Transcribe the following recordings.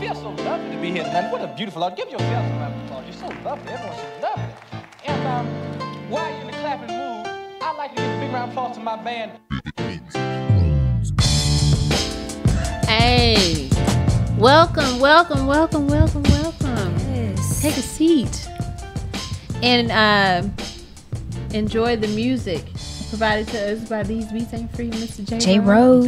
feels so lovely to be here tonight. What a beautiful art. Give yourself some round of applause. You're so lovely. Everyone's so lovely. And while you're in the clapping mood, I'd like to give a big round of applause to my band. Hey, welcome. Yes. Take a seat and enjoy the music provided to us by These Beats Ain't Free, Mr. J. Rose.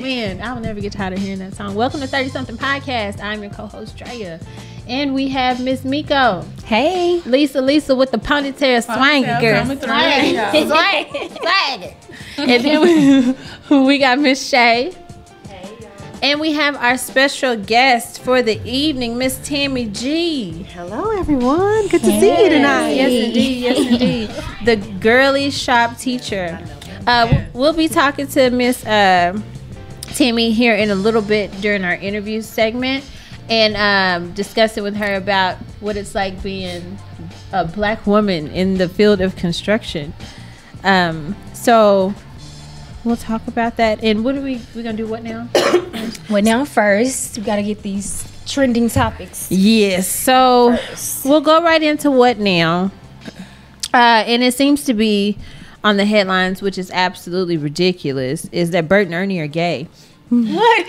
Man, I will never get tired of hearing that song. Welcome to 30 Something Podcast. I'm your co-host, Drea. And we have Miss Miko. Hey. Lisa with the ponytail swang girl. Swag. And then we got Miss Shay. And we have our special guest for the evening, Miss Tammy G. Hello, everyone. Good to see you tonight. Yes, indeed. The girly shop teacher. We'll be talking to Miss Tammy here in a little bit during our interview segment and discussing with her about what it's like being a black woman in the field of construction. So we'll talk about that. And what are we gonna do? What now? Well, now first, we got to get these trending topics. Yes. So we'll go right into what now. And it seems to be on the headlines, which is absolutely ridiculous, is that Bert and Ernie are gay. What?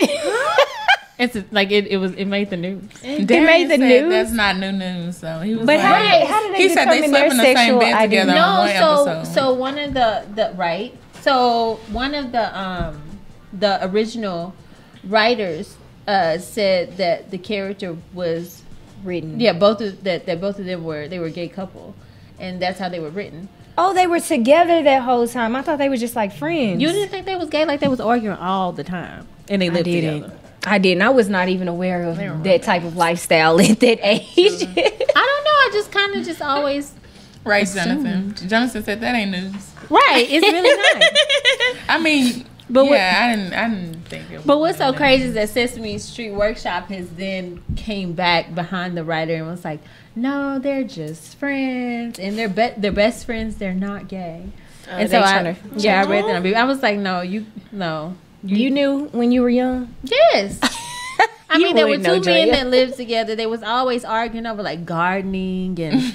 It made the news. It made the news. That's not new news, though. He was But like, how did they he said they slept in the same bed together on one episode. So one of the right. So one of the original writers said that the character was written. Yeah, both of them were gay couple, and that's how they were written. Oh, they were together that whole time. I thought they were just like friends. You didn't think they was gay? Like they was arguing all the time, and they lived together. I didn't. I was not even aware of that type of lifestyle at that age. I don't know. I just kind of always. Right, Jonathan. Jonathan said that ain't news. Right, it's really not. I mean, but I didn't think it was. But what's so crazy is that Sesame Street Workshop has then came back behind the writer and was like, no, they're just friends, and they're best friends. They're not gay. And so I read that. I was like, no. You knew when you were young? Yes. I mean, there were two men that lived together. They was always arguing over like gardening and,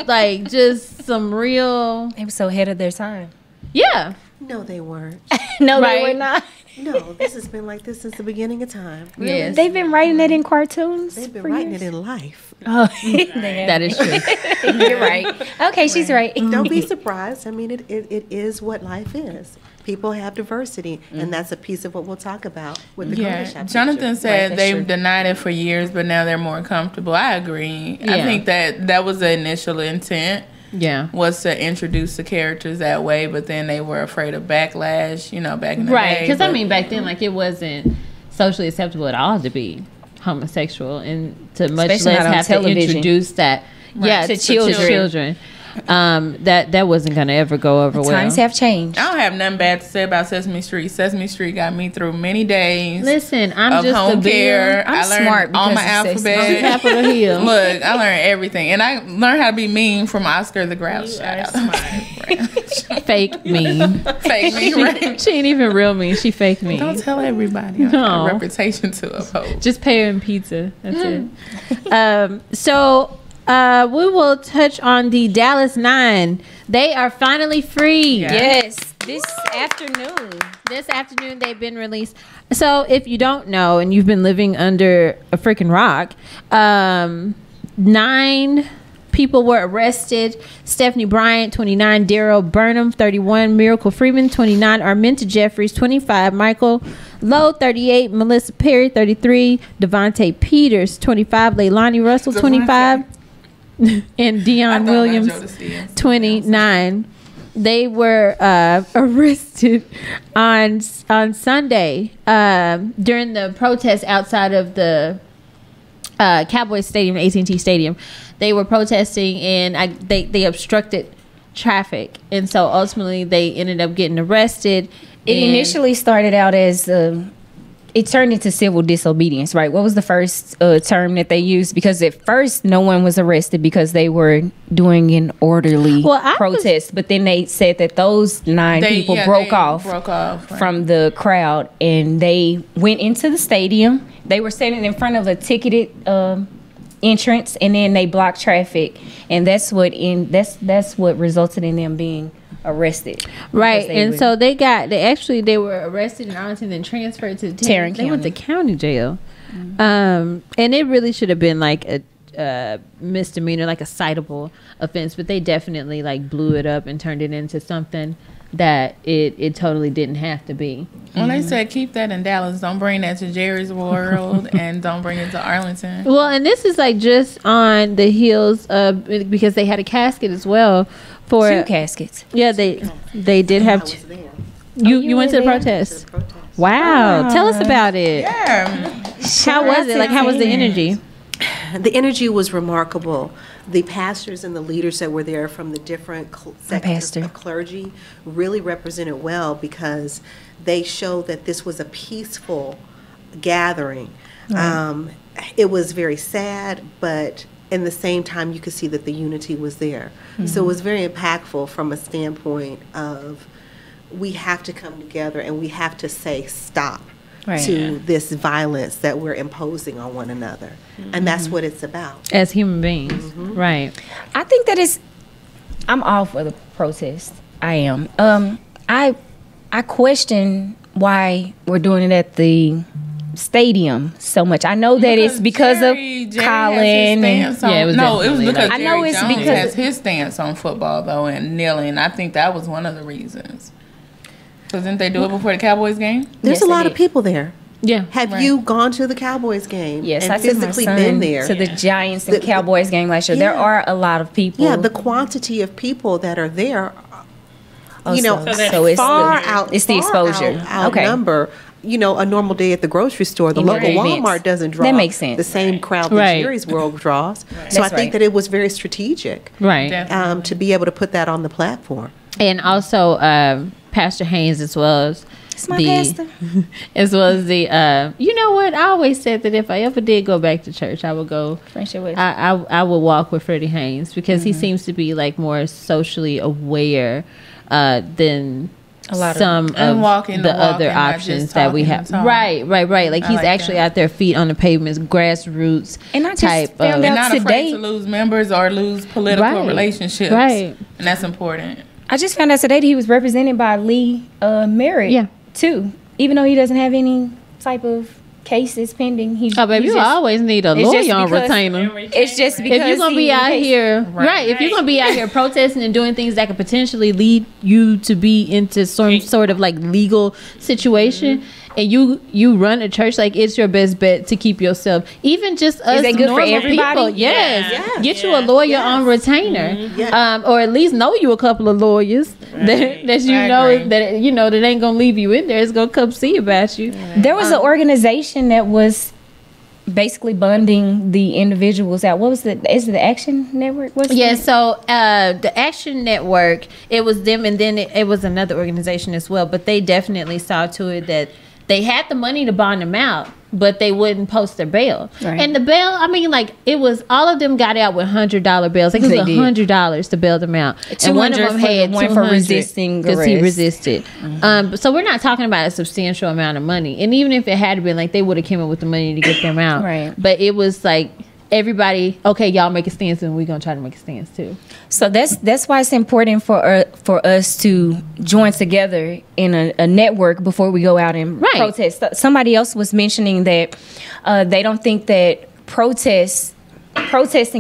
like just some real. They were so ahead of their time. Yeah. No, they weren't. No, they were not. No, this has been like this since the beginning of time. Really? Yes. They've been writing it in cartoons. They've been writing it in life. Oh, that is true. You're right. Okay, she's right. Don't be surprised. I mean, it is what life is. People have diversity, and that's a piece of what we'll talk about with the Girly Shop. Jonathan said they've denied it for years, but now they're more comfortable. I agree. Yeah. I think that was the initial intent. Yeah, was to introduce the characters that way, but then they were afraid of backlash. Back in the day, right? Because I mean, back then, like it wasn't socially acceptable at all to be homosexual, and to much less have television. To introduce that, to children. That wasn't gonna ever go over well. Times have changed. I don't have nothing bad to say about Sesame Street. Sesame Street got me through many days. Listen, I'm of just home care. I'm I learned smart all my alphabet. Capitol Hill. Look, I learned everything, and I learned how to be mean from Oscar the Grouch. Fake mean. Fake mean. Right? She ain't even real mean. She fake mean. Don't tell everybody. I got a reputation to uphold. Just pay her in pizza. That's it. We will touch on the Dallas 9. They are finally free. Yeah. Yes, this afternoon they've been released. So if you don't know and you've been living under a freaking rock, 9 people were arrested. Stephanie Bryant, 29. Daryl Burnham, 31. Miracle Freeman, 29. Arminta Jeffries, 25. Michael Lowe, 38. Melissa Perry, 33. Devontae Peters, 25. Leilani Russell, 25. And Dion Williams, 29. They were arrested on Sunday during the protest outside of the Cowboys Stadium, AT&T Stadium. They were protesting and they obstructed traffic, and so ultimately they ended up getting arrested. It initially started out as it turned into civil disobedience, right? What was the first term that they used? Because at first, no one was arrested because they were doing an orderly protest. But then they said that those 9 people broke off from the crowd, and they went into the stadium. They were standing in front of a ticketed entrance, and then they blocked traffic, and that's what resulted in them being arrested. Right. And so they were arrested in Arlington and transferred to Tarrant They County. went to county jail. And it really should have been like a misdemeanor, like a citable offense, but they definitely like blew it up and turned it into something that it totally didn't have to be. When they said keep that in Dallas, don't bring that to Jerry's World and don't bring it to Arlington. Well, and this is like just on the heels of, because they had a casket as well for 2 caskets. Yeah, they did have. I was there. You went to the protest. Wow, tell us about it. Yeah. How was it? Like, how was the energy? The energy was remarkable. The pastors and the leaders that were there from the different sectors of clergy really represented well, because they showed that this was a peaceful gathering. Right. It was very sad, but in the same time, you could see that the unity was there. Mm-hmm. So it was very impactful from a standpoint of, we have to come together and we have to say stop to this violence that we're imposing on one another. Mm-hmm. And that's what it's about. As human beings. Mm-hmm. Right. I think that I'm all for the protest. I am. I question why we're doing it at the stadium so much. I know that it's because of Colin. It was because I know it's Jones because has his stance on football though, and kneeling. I think that was one of the reasons. So didn't they do it before the Cowboys game? There's a lot of people there. Yeah. Have you gone to the Cowboys game? Yes, and I took my son been there to the Giants and Cowboys game last year. There are a lot of people. Yeah, the quantity of people that are there, so it's the exposure. Outnumber, a normal day at the grocery store. The local Walmart doesn't draw the same crowd that Jerry's World draws. So I think that it was very strategic, to be able to put that on the platform. And also, Pastor Haynes, as well as pastor. As well as the, you know what? I always said that if I ever did go back to church, I would go. I would walk with Freddie Haynes, because he seems to be like more socially aware than a lot of the other options that we have. Right. Like he's actually out there, feet on the pavements, grassroots and I just type found and out not afraid to lose members or lose political relationships. Right. And that's important. I just found out today that he was represented by Lee Merritt, too. Even though he doesn't have any type of cases pending. You always need a lawyer on retainer. It's just because if you're going to be out here, if you're going to be out here protesting and doing things that could potentially lead you to be into some sort of like legal situation, and you run a church, like, it's your best bet to keep yourself, even just us normal people. Yes. Get you a lawyer on retainer, or at least know you a couple of lawyers that that ain't gonna leave you in there. It's gonna come see about you. There was an organization that was basically bonding the individuals out. What was is it the Action Network? So the Action Network, it was them, and then it was another organization as well, but they definitely saw to it that they had the money to bond them out, but they wouldn't post their bail. Right. And the bail, I mean, like, it was, all of them got out with $100 bills. Like, it was $100 to bail them out. And one of them had $200 for resisting arrest. Because he resisted. Mm-hmm. So we're not talking about a substantial amount of money. And even if it had been, like, they would have came up with the money to get them out. Right. But it was like, everybody, okay, y'all make a stance, and we're gonna try to make a stance too. So that's why it's important for us to join together in a network before we go out and protest. Somebody else was mentioning that they don't think that protesting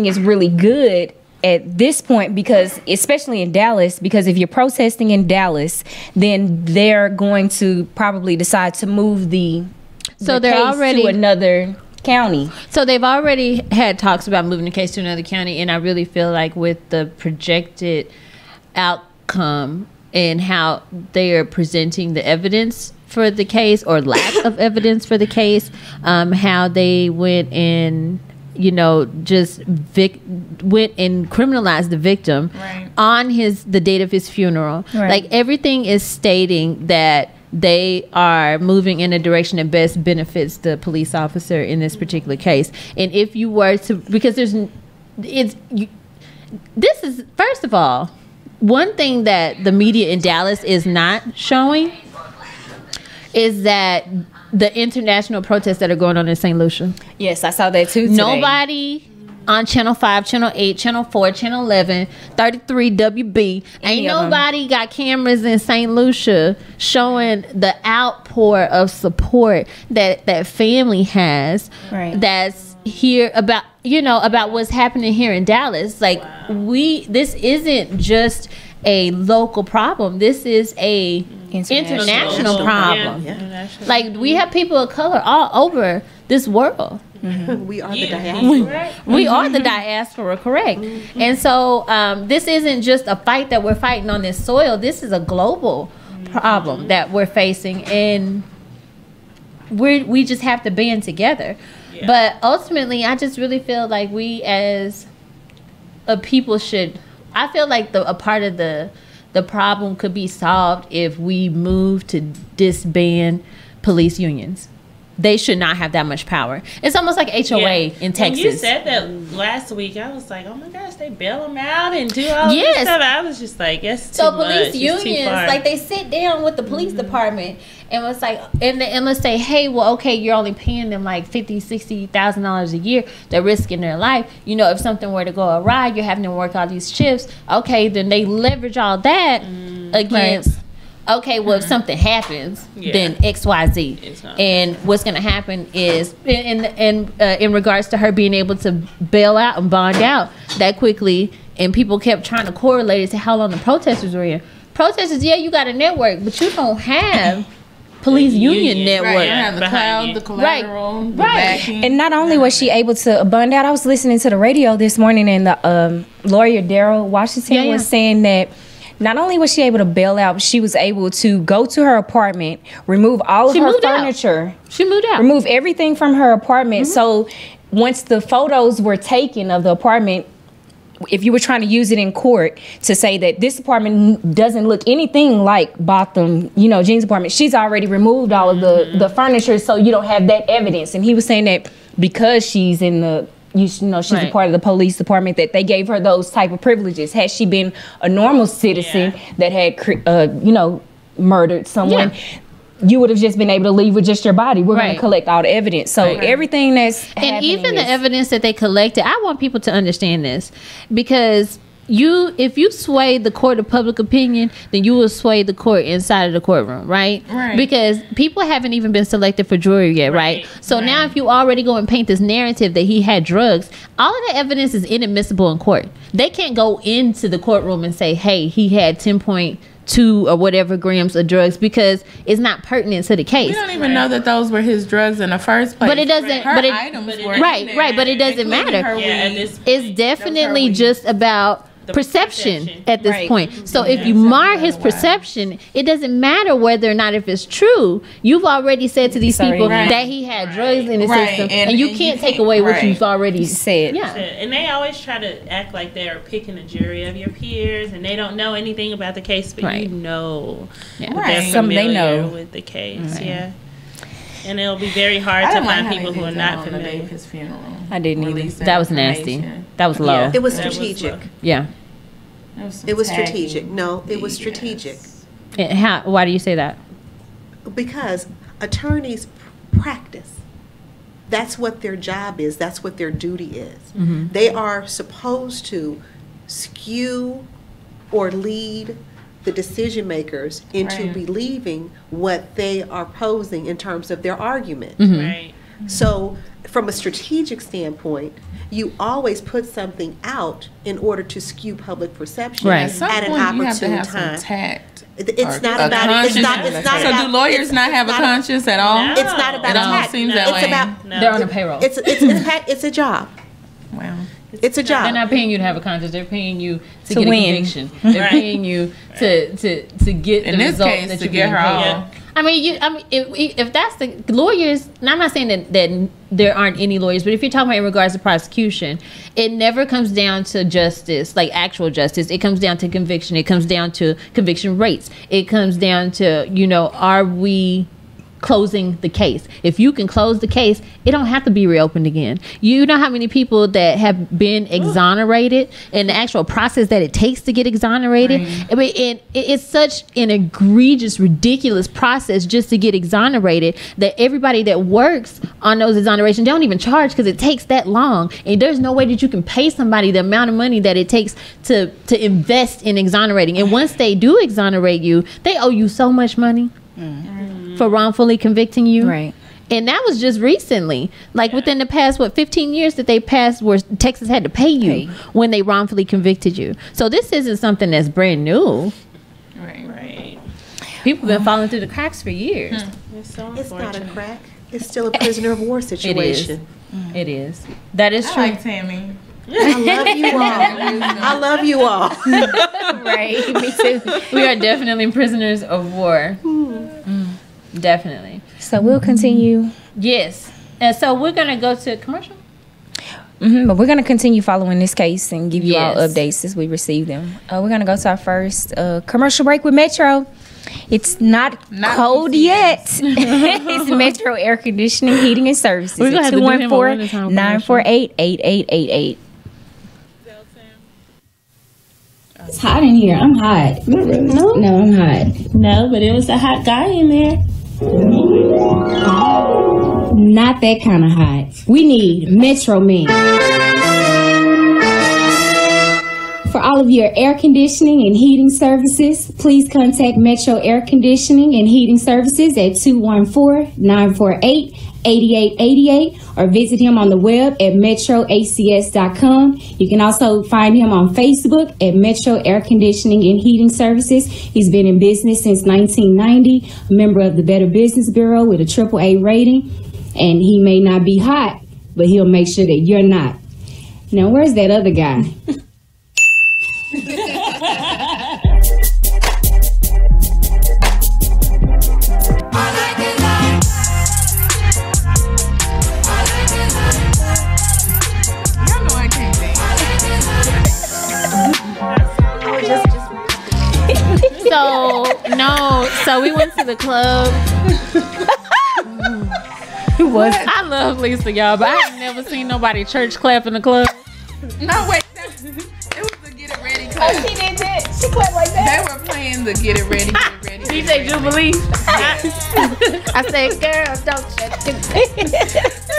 is really good at this point, because especially in Dallas, because if you're protesting in Dallas, then they're going to probably decide to move the they're case already to another county. So they've already had talks about moving the case to another county, and I really feel like with the projected outcome and how they are presenting the evidence for the case, or lack of evidence for the case, how they went and went and criminalized the victim on the date of his funeral. Like, everything is stating that they are moving in a direction that best benefits the police officer in this particular case. And if you were to, because this is, first of all, one thing that the media in Dallas is not showing is that the international protests that are going on in St. Lucia. Yes, I saw that too today. Nobody on Channel 5, Channel 8, Channel 4, Channel 11, 33 WB. Ain't nobody got cameras in St. Lucia showing the outpour of support that family has. Right. That's here about, about what's happening here in Dallas. Like, this isn't just a local problem. This is a international problem. Yeah. Like, we have people of color all over this world. Mm-hmm. We are the diaspora. We are the diaspora, correct. Mm-hmm. And so this isn't just a fight that we're fighting on this soil. This is a global problem that we're facing, and we just have to band together. Yeah. But ultimately, I just really feel like we as a people should, I feel like a part of the problem could be solved if we move to disband police unions. They should not have that much power. It's almost like HOA in Texas. When you said that last week, I was like, oh my gosh, they bail them out and do all this stuff. I was just like, it's too much. Police unions, like, they sit down with the police department and was like, and let's say, hey, well, okay, you're only paying them like $50,000, $60,000 a year. They're risking their life. If something were to go awry, you're having to work all these shifts. Okay, then they leverage all that against. Okay, well, if something happens, then XYZ. And what's going to happen is, in regards to her being able to bail out and bond out that quickly, and people kept trying to correlate it to how long the protesters were in. Protesters, you got a network, but you don't have police union network. Right, you have the crowd, the collateral, the backing. And not only was she able to bond out, I was listening to the radio this morning, and the lawyer Daryl Washington was saying that not only was she able to bail out, she was able to go to her apartment, remove all of her furniture. She moved out. Remove everything from her apartment. Mm-hmm. So once the photos were taken of the apartment, if you were trying to use it in court to say that this apartment doesn't look anything like Botham, Jean's apartment, she's already removed all of the furniture, so you don't have that evidence. And he was saying that because she's in the she's a part of the police department, that they gave her those type of privileges. Had she been a normal citizen that had, murdered someone, you would have just been able to leave with just your body. We're going to collect all the evidence. So everything that's and even the evidence that they collected, I want people to understand this, because if you sway the court of public opinion, then you will sway the court inside of the courtroom, right? Because people haven't even been selected for jury yet, right? So now if you already go and paint this narrative that he had drugs, all of the evidence is inadmissible in court. They can't go into the courtroom and say, hey, he had 10.2 or whatever grams of drugs, because it's not pertinent to the case. We don't even know that those were his drugs in the first place. But it doesn't. But it doesn't matter. It's definitely just about perception at this point. So if you mar his perception, it doesn't matter whether or not if it's true. You've already said to these people that he had drugs in the system, and you can't take away what you've already said. And they always try to act like they're picking a jury of your peers, and they don't know anything about the case, but they're familiar with the case. And it'll be very hard to find people who are not familiar with his funeral. I didn't either. That was nasty. That was low. It was strategic. It was strategic. No, it was strategic. Why do you say that? Because attorneys practice. That's what their job is. That's what their duty is. Mm-hmm. They are supposed to skew or lead the decision makers into believing what they are posing in terms of their argument. Mm-hmm. So from a strategic standpoint, you always put something out in order to skew public perception at an opportune time. Tact. It's not about it. It's not so do lawyers not have a conscience at all? No. It's not about tact. Seems that way. They're on a payroll. It's a job. Wow. It's a job. They're not paying you to have a conscience. They're paying you to get win. A conviction. They're paying you to get in the this result case that to you get her all. I mean, if that's the lawyers, and I'm not saying that there aren't any lawyers, but if you're talking about in regards to prosecution, it never comes down to justice, like actual justice. It comes down to conviction. It comes down to conviction rates. It comes down to, are we closing the case? If you can close the case, it don't have to be reopened again. You know how many people that have been exonerated and the actual process that it takes to get exonerated. Right. I mean, it's such an egregious, ridiculous process just to get exonerated that everybody that works on those exonerations don't even charge because it takes that long. And there's no way that you can pay somebody the amount of money that it takes to invest in exonerating. And once they do exonerate you, they owe you so much money. For wrongfully convicting you. Right. And that was just recently. Like within the past, 15 years that they passed where Texas had to pay you when they wrongfully convicted you. So this isn't something that's brand new. Right. People have been falling through the cracks for years. It's not a crack. It's still a prisoner of war situation. It is. That is true. I like Tammy. I love you all. I love you all. Right. Me too. We are definitely prisoners of war. Definitely. So we'll continue. Yes. And so we're going to go to commercial. But we're going to continue following this case and give you all updates as we receive them. We're going to go to our first commercial break with Metro. It's not cold yet. It's Metro Air Conditioning, Heating, and Services. We're going to 214-948-8888. It's hot in here. I'm hot. No, I'm hot. No, but it was a hot guy in there. Not that kind of hot. We need Metro Men. For all of your air conditioning and heating services, please contact Metro Air Conditioning and Heating Services at 214-948-8888 or visit him on the web at metroacs.com. You can also find him on Facebook at Metro Air Conditioning and Heating Services. He's been in business since 1990, a member of the Better Business Bureau with a AAA rating. And he may not be hot, but he'll make sure that you're not. Now, where's that other guy? So we went to the club. I love Lisa, y'all, but I ain't never seen nobody church clap in the club. No, wait. It was the Get It Ready club. Oh, she did that. She clapped like that. They were playing the Get It Ready, Get It Ready. DJ Jubilee. I said, girl, don't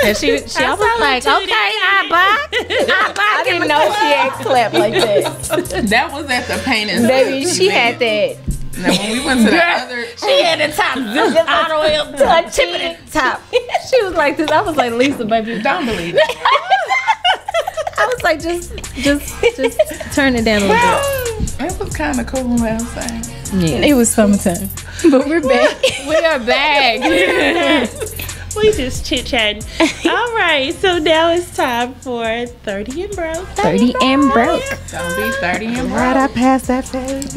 and she was like, okay, I didn't know she had clapped like that. That was at the painting. Baby, she had that. Now when we went to the other, she had the top just all the way up to her tip at the top. She was like this. I was like, Lisa, baby, don't believe it. I was like, just turn it down a little bit. It was kind of cool outside. Yeah. It was summertime, but we're back. We are back. We just chit-chatting. All right, so now it's time for 30 and Broke. 30 and Broke. Don't be 30 and Broke. Right, I passed that phase.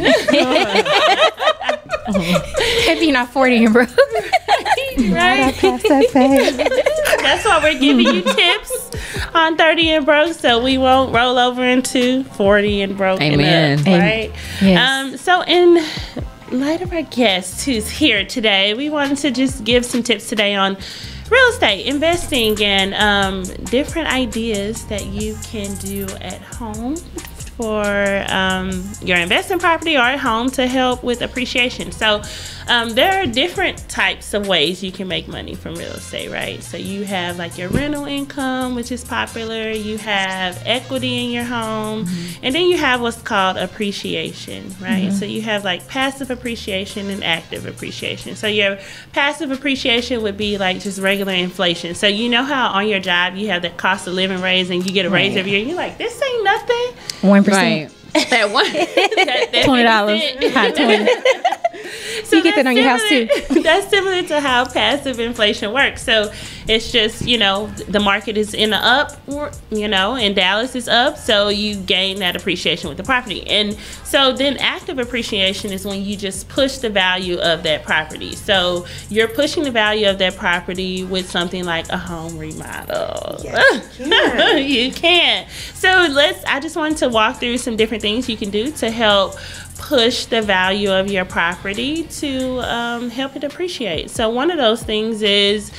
If you're not 40 and Broke. Right? I passed that phase. That's why we're giving you tips on 30 and Broke, so we won't roll over into 40 and Broke. Amen. Right? Yes. So in light of our guest who's here today, we wanted to just give some tips today on real estate investing and different ideas that you can do at home for your investment property or at home to help with appreciation. So there are different types of ways you can make money from real estate, right? So you have like your rental income, which is popular. You have equity in your home. And then you have what's called appreciation, right? So you have like passive appreciation and active appreciation. So your passive appreciation would be like just regular inflation. So you know how on your job you have that cost of living raise and you get a raise every year and you're like, this ain't nothing. 1%. Right. That one. That $20. Hot 20. you get that on your house too. That's similar to how passive inflation works. So it's just, the market is in the up, and Dallas is up, so you gain that appreciation with the property. And so then active appreciation is when you just push the value of that property. So you're pushing the value of that property with something like a home remodel. Yes, you can. You can. So I just wanted to walk through some different things you can do to help push the value of your property to help it appreciate. So one of those things is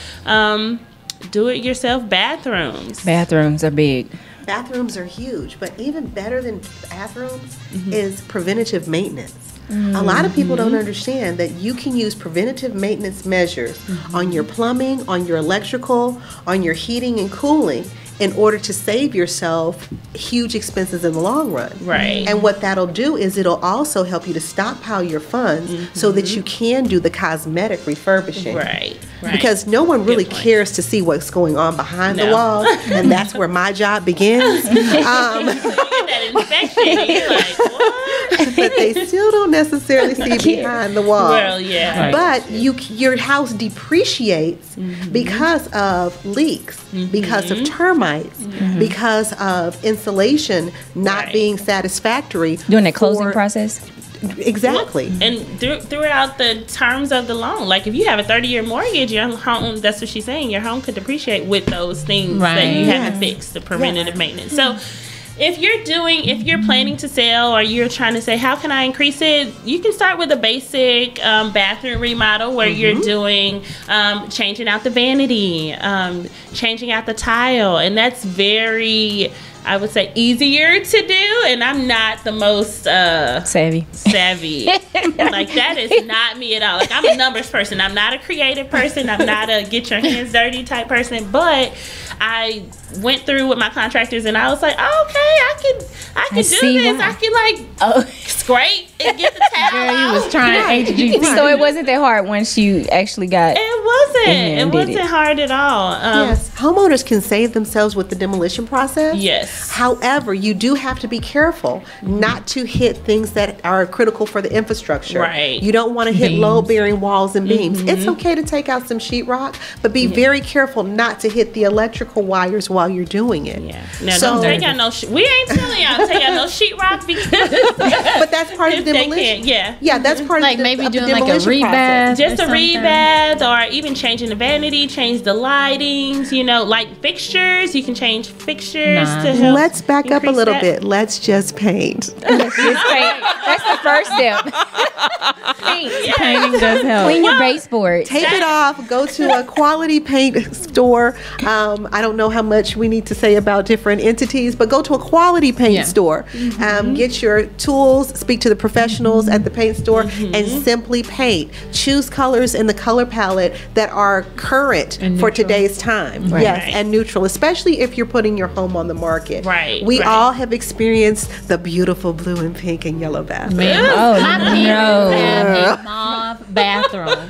do-it-yourself bathrooms. Bathrooms are big. Bathrooms are huge, but even better than bathrooms is preventative maintenance. A lot of people don't understand that you can use preventative maintenance measures on your plumbing, on your electrical, on your heating and cooling in order to save yourself huge expenses in the long run. Right. And what that'll do is it'll also help you to stockpile your funds so that you can do the cosmetic refurbishing. Right. Because no one really cares to see what's going on behind the walls, and that's where my job begins. That inspection, you're like, what? But they still don't necessarily see behind the wall. Well, yeah. But your house depreciates because of leaks, because of termites, because of insulation not being satisfactory. During the closing process? Exactly. And throughout the terms of the loan, like if you have a 30-year mortgage, your home, that's what she's saying, your home could depreciate with those things that you haven't fixed, the preventative maintenance. So if you're planning to sell or you're trying to say, how can I increase it? You can start with a basic bathroom remodel where you're doing changing out the vanity, changing out the tile. And that's very, I would say, easier to do. And I'm not the most savvy. Like, that is not me at all. Like, I'm a numbers person. I'm not a creative person. I'm not a get your hands dirty type person. But I went through with my contractors and I was like, oh, okay, I can do this. Why. I can scrape and get the towel Girl, you was out. trying HG. So it wasn't that hard once you actually got It wasn't hard at all. Yes, homeowners can save themselves with the demolition process. Yes. However, you do have to be careful not to hit things that are critical for the infrastructure. Right. You don't want to hit load-bearing walls and beams. It's okay to take out some sheetrock, but be very careful not to hit the electrical wires while you're doing it. Yeah. Now, don't take out no we ain't telling y'all to take out no sheetrock because but that's part of the demolition. Yeah, that's part like of the maybe of the doing like a demolition rebath, process. just a rebath, or even changing the vanity, change the lightings, light fixtures. You can change fixtures to help. Let's back up a increase little that. bit. Let's just paint. That's the first step. Painting does help. Clean your baseboard. Tape it off. Go to a quality paint store. I don't know how much we need to say about different entities, but go to a quality paint store. Get your tools. Speak to the professionals at the paint store and simply paint. Choose colors in the color palette that are current for today's time. Right. Yes, and neutral, especially if you're putting your home on the market. Right. We all have experienced the beautiful blue and pink and yellow bathroom. My parents have a mauve bathroom.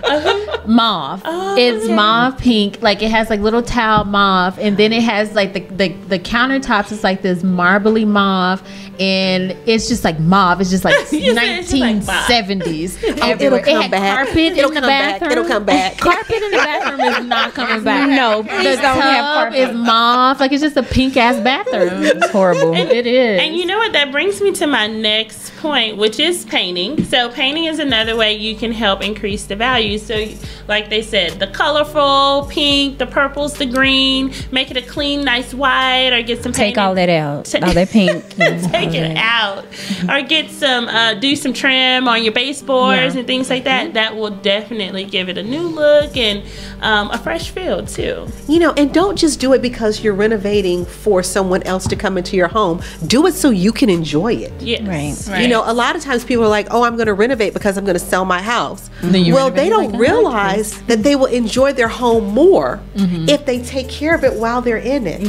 Mauve. It's mauve pink. Like, it has like little tile mauve, and then it has like the countertops is like this marbly mauve, and it's just like mauve. It's just like 1970s. It'll come it had back. carpet in the bathroom. It'll come back. Carpet in the bathroom is not coming back. No, The please don't have tub carpet. is mauve. Like, it's just a pink ass bathroom. It's horrible. It is. And you know what? That brings me to my next point, which is painting. So painting is another way you can help increase the value. So like they said, the colorful pink, the purples, the green, make it a clean, nice white, or get some Take painting. all that out. All that pink. Take it out, or get some do some trim on your baseboards and things like that. That will definitely give it a new look and a fresh feel too. And don't just do it because you're renovating for someone else to come into your home. Do it so you can enjoy it. Yes. Right. A lot of times people are like, oh, I'm going to renovate because I'm going to sell my house. you Well, renovate they don't like, realize that they will enjoy their home more if they take care of it while they're in it.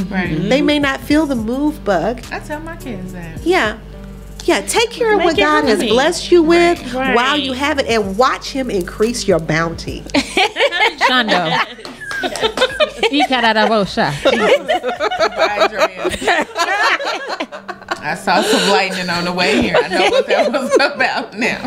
They may not feel the move bug. I tell my kids that. Yeah, take care of Make what it God has homey. blessed you with Right. while you have it, and watch Him increase your bounty. Shondo. Ikararabosha. Bye, Drea. I saw some lightning on the way here. I know what that was about now.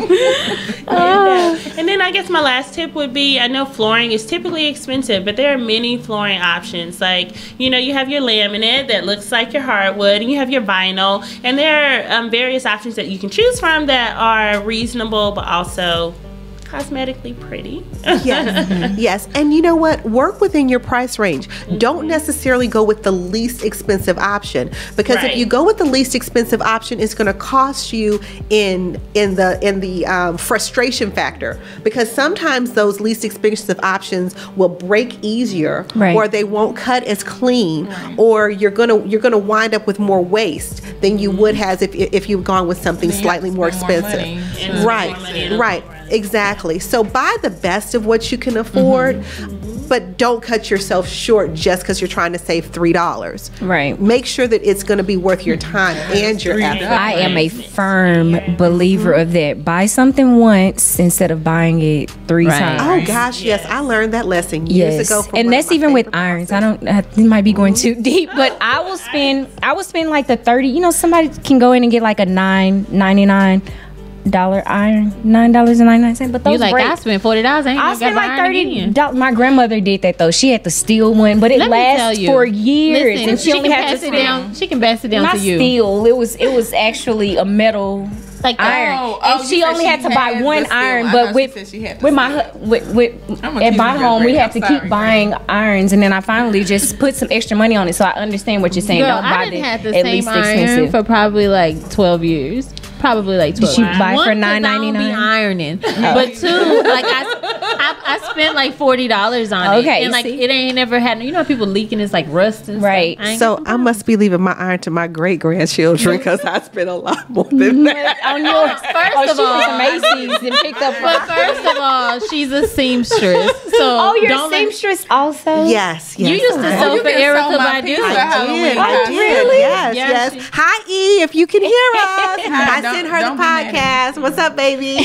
And then I guess my last tip would be, I know flooring is typically expensive, but there are many flooring options. Like, you know, you have your laminate that looks like your hardwood, and you have your vinyl, and there are various options that you can choose from that are reasonable, but also cosmetically pretty. Yes, yes. And you know what? Work within your price range. Don't necessarily go with the least expensive option, because if you go with the least expensive option, it's going to cost you in the frustration factor, because sometimes those least expensive options will break easier, or they won't cut as clean, or you're gonna wind up with more waste than you would have if you've gone with something slightly more expensive. Right. Exactly. So buy the best of what you can afford, but don't cut yourself short just because you're trying to save $3. Right. Make sure that it's going to be worth your time and your effort. I am a firm believer of that. Buy something once instead of buying it 3 times. Oh gosh, yes. I learned that lesson years ago. And that's even with irons. It might be going too deep, but I will spend like the 30. You know, somebody can go in and get like a $9.99 iron, $9.99. But those you like, I spent $40. I spent like $30. My grandmother did that though. She had to steal one, but it lasts for years. Listen, and she only had to pass it down. She can pass it down to you. Not steal. It was actually a metal like iron, and she only had to buy one iron. But at my home, we had to keep buying irons, and then I finally just put some extra money on it. So I understand what you're saying. Girl, I didn't have the same iron for probably like 12 years. Probably like 12. Did you buy for $9.99? I don't be ironing, but 2, like I spent like $40 on it. Okay, and like it ain't never had. You know, people leaking, it's like rust and stuff. So I must be leaving my iron to my great grandchildren because I spent a lot more than that on yours. First of all, Macy's and picked up. But first of all, she's a seamstress. So you're a seamstress also. Yes. You used to sew for Erica Badu. I did. Yes. Hi E, if you can hear us. I sent her the podcast. What's up, baby?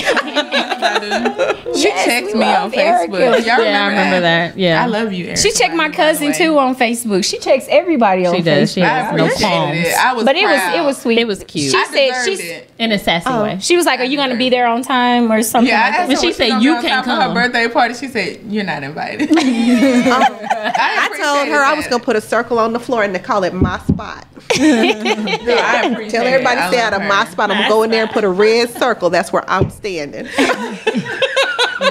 She texted me on Facebook. Y'all remember that? Yeah. I love you, Erica. She checked my cousin too on Facebook. She checks everybody on Facebook. She has no palms. But it was sweet. It was cute. She said she's in a sassy way. She was like, "Are you going to be there on time or something?" Yeah, like that? When she said you can't come for her birthday party, she said you're not invited. I told her I was going to put a circle on the floor and to call it my spot. Tell everybody stay out of my spot. I'm going to go in there and put a red circle. That's where I'm standing.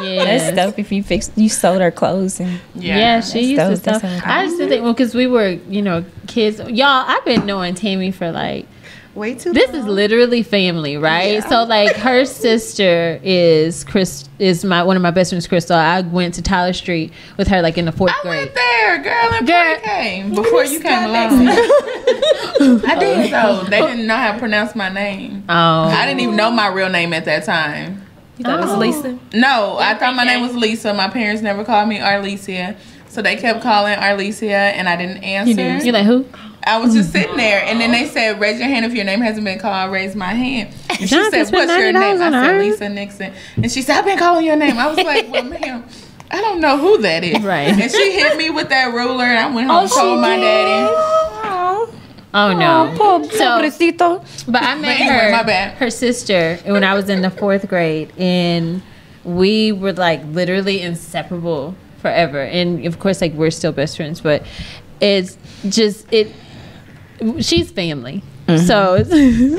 Yeah, that's dope. If you sewed her clothes and she used to sew. I used to think because we were kids. Y'all, I've been knowing Tammy for like way too. This is literally family, right? Yeah. So like her sister is one of my best friends, Crystal. I went to Tyler Street with her like in the 4th grade. I went there, girl, and came before you came along. I did though. They didn't know how to pronounce my name. Oh, I didn't even know my real name at that time. You thought it was Lisa? No, I thought my name was Lisa. My parents never called me Arlesia, so they kept calling Arlesia, and I didn't answer. You're like, who? I was just sitting there, and then they said, "Raise your hand if your name hasn't been called." I raised my hand. And she said, "What's your name?" I said, "Lisa Nixon." And she said, "I've been calling your name." I was like, "Well, ma'am, I don't know who that is." Right. And she hit me with that ruler, and I went home and told my daddy. Oh no! But I met her, my bad. Her sister, when I was in the 4th grade, and we were like literally inseparable forever. And of course, like we're still best friends, but it's just she's family. Mm-hmm. So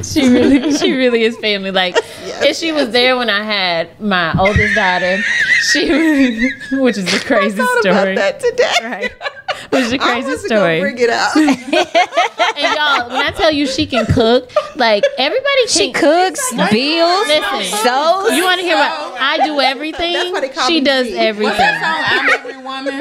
she really is family. Like, if she was there when I had my oldest daughter, which is a crazy story. About that today. Right. Which is a crazy story. Bring it up. And y'all, when I tell you she can cook, like everybody she cooks, builds, so you want to hear what I do everything? That's what they call she does everything. What's that song? I'm Every Woman.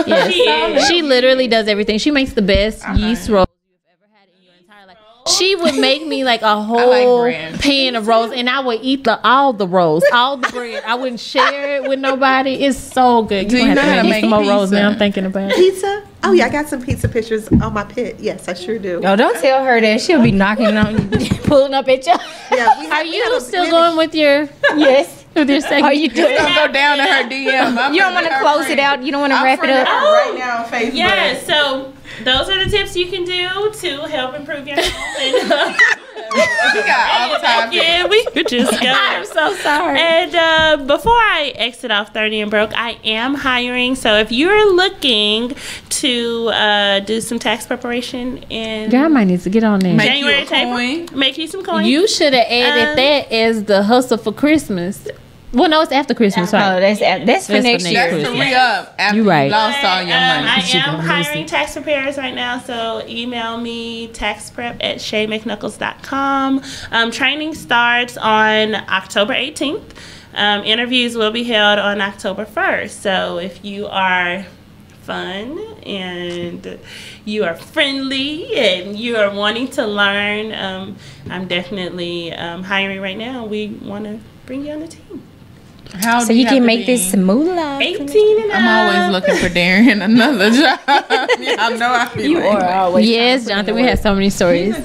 Yes. She literally does everything. She makes the best yeast rolls you've ever had in your entire life. She would make me like a whole pan of rolls, and I would eat all the rolls, all the bread. I wouldn't share it with nobody. It's so good. Do you know how to make some more rolls now? I'm thinking about it. Pizza? Oh yeah, I got some pizza pictures on my pit. Yes, I sure do. No, don't tell her that. She'll be knocking on you, pulling up at you. Yeah, are you still going with your yes? With your second? Are you doing? Don't go down to her DM. You don't want to close it out. You don't want to wrap it up right now on Facebook. Yeah. So those are the tips you can do to help improve your home. We got all the time. Yeah, we could just go. I'm so sorry. And before I exit off 30 and Broke, I am hiring. So if you're looking to do some tax preparation in Girl, I might need to get on there. January taper, make you some coins. You should have added that as the hustle for Christmas. Well, no, it's after Christmas, right? Oh, that's for next year. That's to re-up after you lost all your money. I am hiring tax preparers right now, so email me taxprep@shaymcnuckles.com. Training starts on October 18th. Interviews will be held on October 1st. So if you are fun and you are friendly and you are wanting to learn, I'm definitely hiring right now. We want to bring you on the team. How so you can make this moolah. 18 and I'm always looking for Darren another job. I know I feel you are always. Yes, Jonathan, we have so many stories.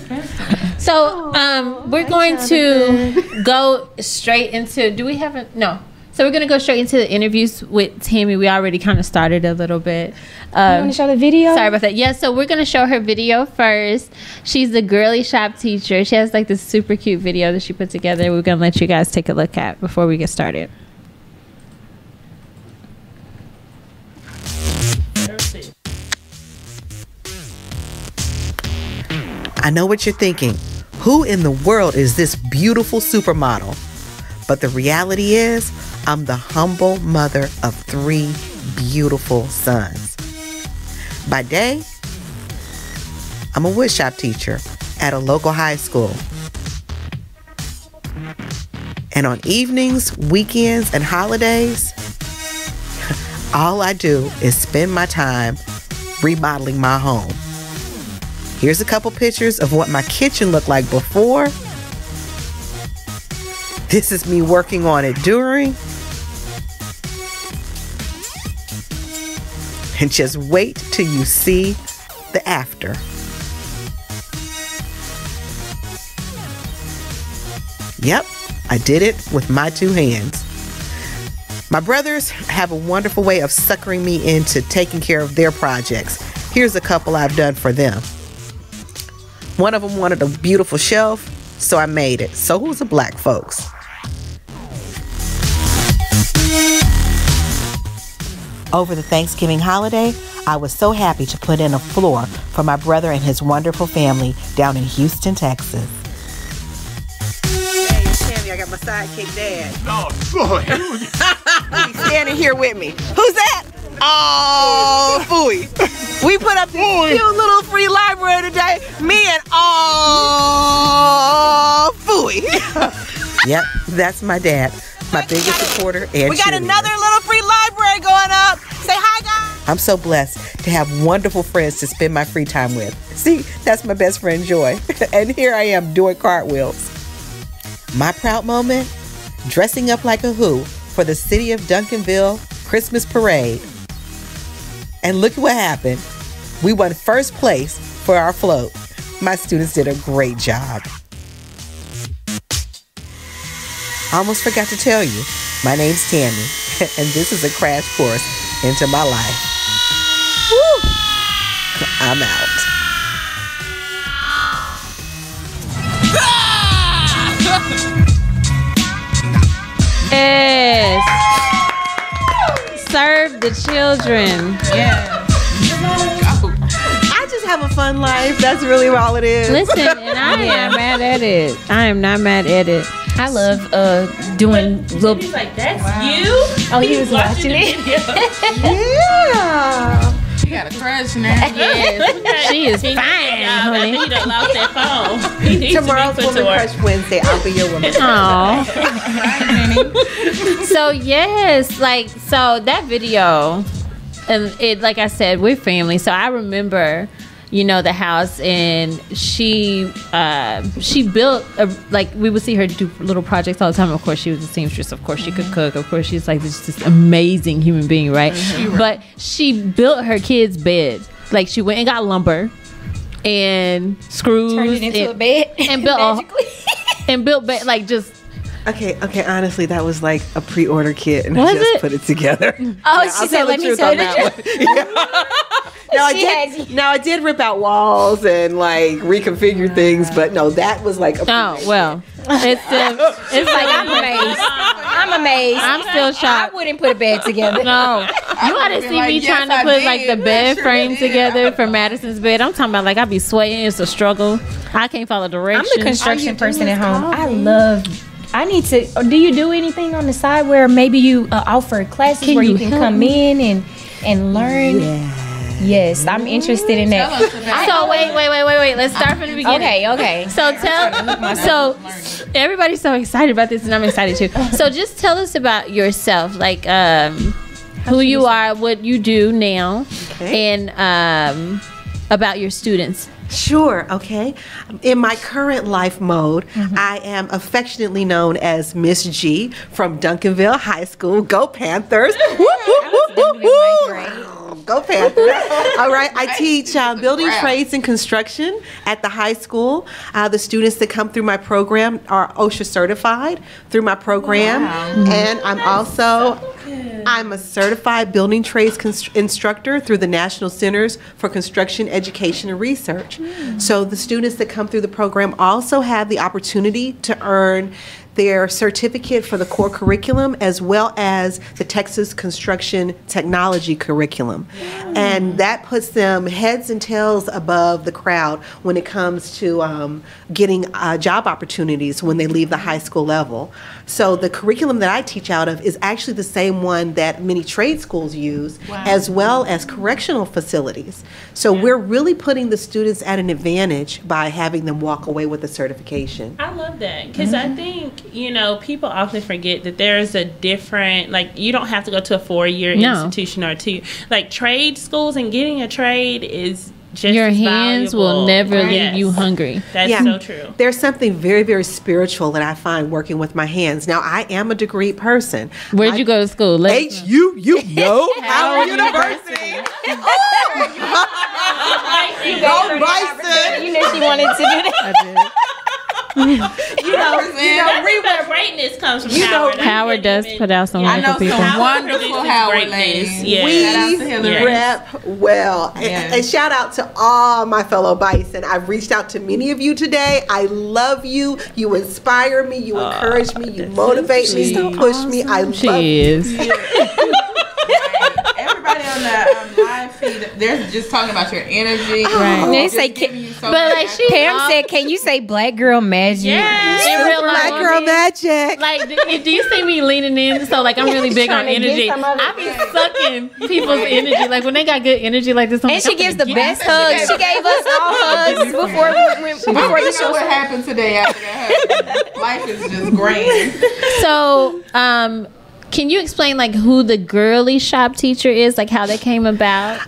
So we're going to go straight into. Do we have a no? So we're gonna go straight into the interviews with Tammy. We already kind of started a little bit. You want to show the video? Sorry about that. Yeah, so we're gonna show her video first. She's the girly shop teacher. She has like this super cute video that she put together. We're gonna let you guys take a look at before we get started. I know what you're thinking. Who in the world is this beautiful supermodel? But the reality is, I'm the humble mother of 3 beautiful sons. By day, I'm a woodshop teacher at a local high school. And on evenings, weekends, and holidays, all I do is spend my time remodeling my home. Here's a couple pictures of what my kitchen looked like before. This is me working on it during. And just wait till you see the after. Yep, I did it with my 2 hands. My brothers have a wonderful way of suckering me into taking care of their projects. Here's a couple I've done for them. One of them wanted a beautiful shelf, so I made it. So who's the black folks? Over the Thanksgiving holiday, I was so happy to put in a floor for my brother and his wonderful family down in Houston, Texas. Hey, Tammy, I got my sidekick dad. Oh, boy. He's standing here with me. Who's that? Oh, Fooey. We put up this cute little free library today. Me and Fooey. Yep, that's my dad. My biggest supporter and we got another little free library going up. Say hi, guys. I'm so blessed to have wonderful friends to spend my free time with. See, that's my best friend, Joy. And here I am doing cartwheels. My proud moment, dressing up like a who for the City of Duncanville Christmas Parade. And look what happened. We won first place for our float. My students did a great job. I almost forgot to tell you, my name's Tammy, and this is a crash course into my life. Woo! I'm out. Yes. Serve the children. Yeah. I just have a fun life. That's really all it is. Listen, and I am not mad at it. I am not mad at it. I love doing little. He's like, that's you? Oh, he was watching it. Yeah. She got a crush now. Yes. She is fine, honey. He done lost that phone. He needs Tomorrow's to be put Woman to work. Crush Wednesday. I'll be your woman. Aw. So yes, like so that video, and it like I said, we're family. So I remember, you know, the house, and she built like we would see her do little projects all the time. Of course, she was a seamstress. Of course, she could cook. Of course, she's like this amazing human being, right? Mm-hmm. But she built her kids' bed. Like she went and got lumber and screws, Turned it into a bed and built bed like just. Okay, honestly, that was like a pre-order kit, and Was I just it? put it together. Oh, she said, "Let me tell you the truth." I did rip out walls and like reconfigure things, but no, that was like it's like I'm amazed. I'm still shocked. I wouldn't put a bed together. No, you ought to see me trying to put like the bed frame together for Madison's bed. I'm talking about like I be sweating. It's a struggle. I can't follow directions. I'm the construction person at home. I need to. Do you do anything on the side where maybe you offer classes where you can come in and learn? Yeah. Yes, I'm interested in that. So wait. Let's start from the beginning. Okay. So everybody's so excited about this, and I'm excited too. So just tell us about yourself, like who you are, what you do now, and about your students. Sure, okay. In my current life mode, I am affectionately known as Miss G from Duncanville High School. Go Panthers! Go Panthers! All right, I teach building trades and construction at the high school. The students that come through my program are OSHA certified through my program, and I'm a certified building trades instructor through the National Centers for Construction Education and Research. So the students that come through the program also have the opportunity to earn their certificate for the core curriculum as well as the Texas Construction Technology curriculum. And that puts them heads and tails above the crowd when it comes to getting job opportunities when they leave the high school level. So the curriculum that I teach out of is actually the same one that many trade schools use, as well as correctional facilities. So we're really putting the students at an advantage by having them walk away with a certification. I love that because I think, people often forget that there's a different, like, you don't have to go to a 4-year institution or 2. Like, trade schools and getting a trade is just your hands valuable. Will never leave you hungry. That's so true. There's something very, very spiritual that I find working with my hands. Now, I am a degree person. Where'd you go to school? Howard University. Go Bison. You know she wanted to do that. I did. Where greatness comes from Howard. Howard does put out some wonderful people. Some wonderful Howard ladies. We rep well. And shout out to all my fellow Bison. I've reached out to many of you today. I love you. You inspire me. You encourage me. You motivate me. You push me. I love you. Everybody on the live feed, they're just talking about your energy. Right. They say, Pam said, "Can you say Black Girl Magic?" Yeah, Black Girl Magic. Like, do you see me leaning in? So, like, I'm really big on energy. I be sucking people's energy. Like, when they got good energy like this, and she gives the best hugs. She gave us all hugs before the show. What happened today after that? Life is just great. So, can you explain like who the girly shop teacher is, like how that came about?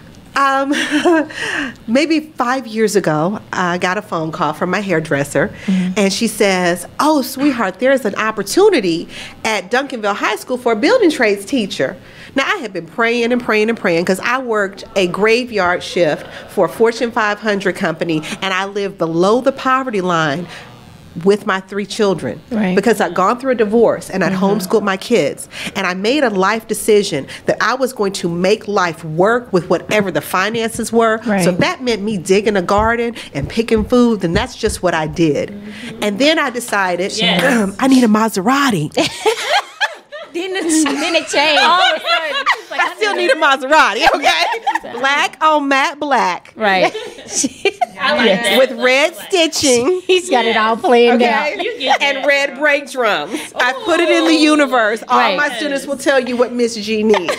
Maybe 5 years ago, I got a phone call from my hairdresser, and she says, "Oh, sweetheart, there's an opportunity at Duncanville High School for a building trades teacher." Now, I had been praying because I worked a graveyard shift for a Fortune 500 company, and I lived below the poverty line with my 3 children, because I'd gone through a divorce and I'd homeschooled my kids, and I made a life decision that I was going to make life work with whatever the finances were. So that meant me digging a garden and picking food, and that's just what I did. And then I decided, I need a Maserati. Then it changed. I still need a Maserati, okay? Black on matte black. Right. I like that. With red stitching. He's got it all planned out. And red brake drums. I put it in the universe. All my students will tell you what Miss G needs.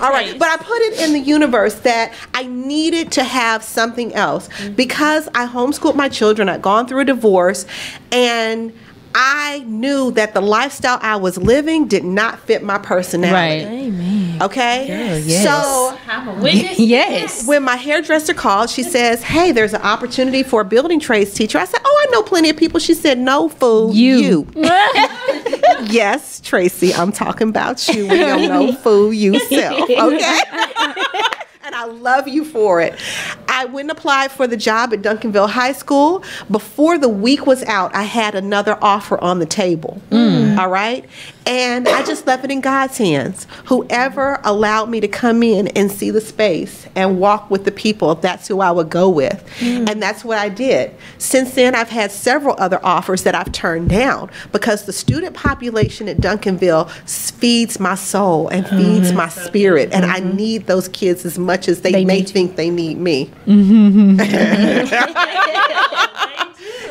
All right. But I put it in the universe that I needed to have something else. Because I homeschooled my children. I'd gone through a divorce. And I knew that the lifestyle I was living did not fit my personality. Right. Amen. Okay? Girl, yes. So, I'm a witness. Yes. When my hairdresser called, she says, "Hey, there's an opportunity for a building trades teacher." I said, "Oh, I know plenty of people." She said, "No, fool, you." Yes, Tracy, I'm talking about you. We don't know, fool, you self. Okay? And I love you for it. I went and applied for the job at Duncanville High School. Before the week was out, I had another offer on the table. All right? And I just left it in God's hands. Whoever allowed me to come in and see the space and walk with the people, that's who I would go with. And that's what I did. Since then, I've had several other offers that I've turned down because the student population at Duncanville feeds my soul and feeds my spirit. And I need those kids as much as they may think they need me.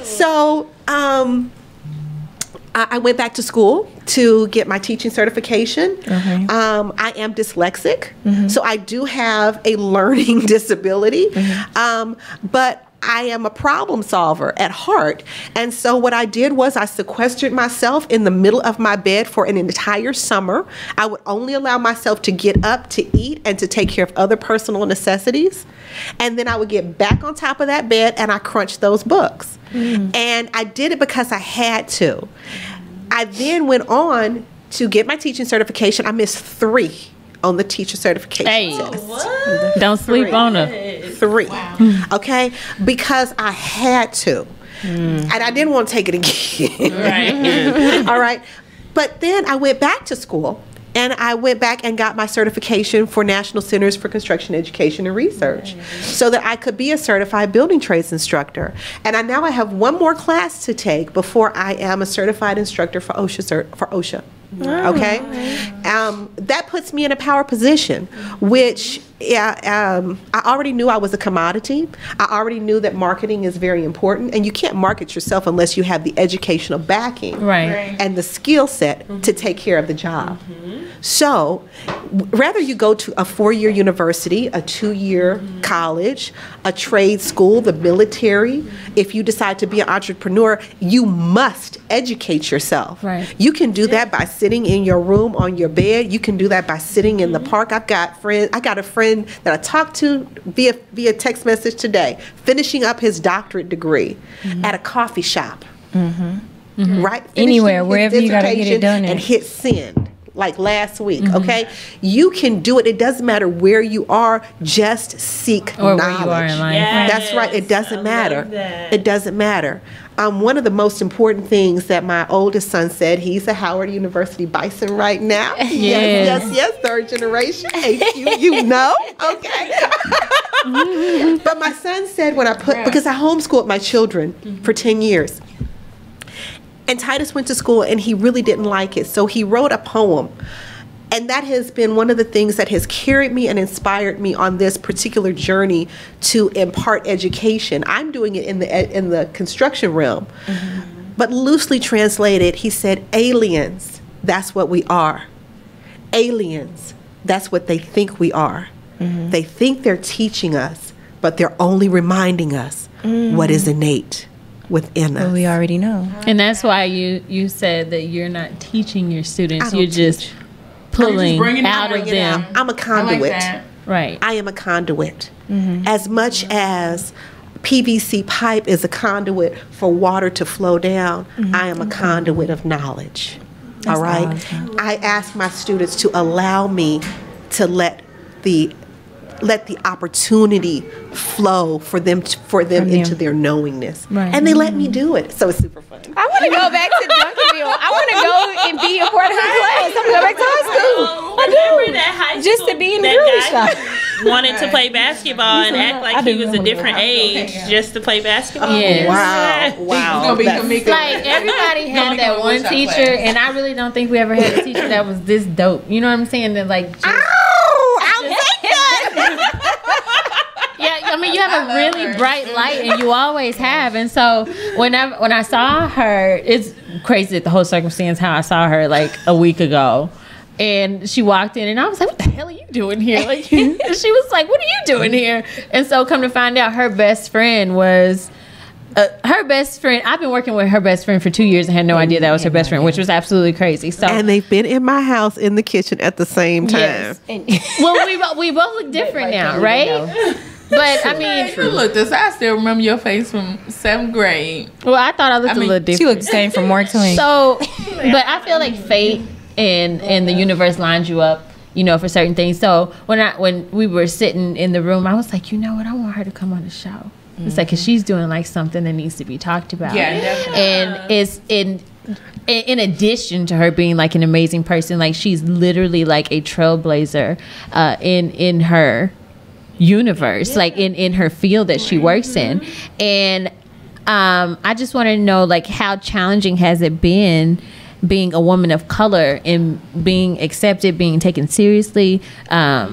So, I went back to school to get my teaching certification. I am dyslexic, so I do have a learning disability, but I am a problem solver at heart. And so what I did was I sequestered myself in the middle of my bed for an entire summer. I would only allow myself to get up to eat and to take care of other personal necessities. And then I would get back on top of that bed and I crunched those books. And I did it because I had to. I then went on to get my teaching certification. I missed 3 on the teacher certification test. Don't sleep on her. 3. Okay? Because I had to. And I didn't want to take it again. All right? But then I went back to school. And I went back and got my certification for National Centers for Construction Education and Research so that I could be a certified building trades instructor. And now I have one more class to take before I am a certified instructor for OSHA. Okay? That puts me in a power position, which I already knew I was a commodity. I already knew that marketing is very important, and you can't market yourself unless you have the educational backing and the skill set to take care of the job. So rather you go to a 4-year university, a 2-year college, a trade school, the military, if you decide to be an entrepreneur, you must educate yourself. You can do that by sitting in your room on your bed. You can do that by sitting in the park. I got a friend that I talked to via text message today, finishing up his doctorate degree at a coffee shop. Right? Anywhere, wherever you gotta get it done. And hit send. Like last week, okay? You can do it. It doesn't matter where you are. Just seek knowledge. Where you are in life. That's right. It doesn't matter. It doesn't matter. One of the most important things that my oldest son said, he's a Howard University Bison right now. Yes, 3rd generation. HU, you know? Okay. But my son said because I homeschooled my children for 10 years. And Titus went to school and he really didn't like it. So he wrote a poem. And that has been one of the things that has carried me and inspired me on this particular journey to impart education. I'm doing it in the construction realm. But loosely translated, he said, aliens, that's what we are. Aliens, that's what they think we are. They think they're teaching us, but they're only reminding us what is innate within us. Well, we already know. And that's why you said that you're not teaching your students, you're just pulling out of them. I'm a conduit. Right. I am a conduit. As much as PVC pipe is a conduit for water to flow down, I am a conduit of knowledge. All right? Awesome. I ask my students to allow me to let the opportunity flow for them into their knowingness. And they let me do it. So it's super fun. I want to go back to Duncanville. I want to go and be a part of her class. I want to go back to high school. I do. That high school, just to be in the grocery shop. Wanted to play basketball and act like he was a different age just to play basketball. Wow. Like everybody had that one teacher, and I really don't think we ever had a teacher that was this dope. You know what I'm saying? That like. I mean, you have a really bright light, and you always have. And so when I saw her, it's crazy that the whole circumstance how I saw her like a week ago, and she walked in, and I was like, "What the hell are you doing here?" Like, and she was like, "What are you doing here?" And so come to find out, her best friend was. Her best friend, I've been working with her best friend for 2 years and had no idea that was her best friend, which was absolutely crazy. So, and they've been in my house in the kitchen at the same time. Yes. Well, we both look different now, right? But I mean, you look this. I still remember your face from 7th grade. Well, I thought I looked a little different. She looked the same from morning to night. So, but I feel like fate and the universe lines you up, you know, for certain things. So when we were sitting in the room, I was like, you know what? I want her to come on the show. It's like, cause she's doing like something that needs to be talked about. Yeah, definitely. And in addition to her being like an amazing person, like she's literally like a trailblazer in her universe, like in her field that she works in. And I just want to know, like, how challenging has it been being a woman of color and being accepted, being taken seriously, all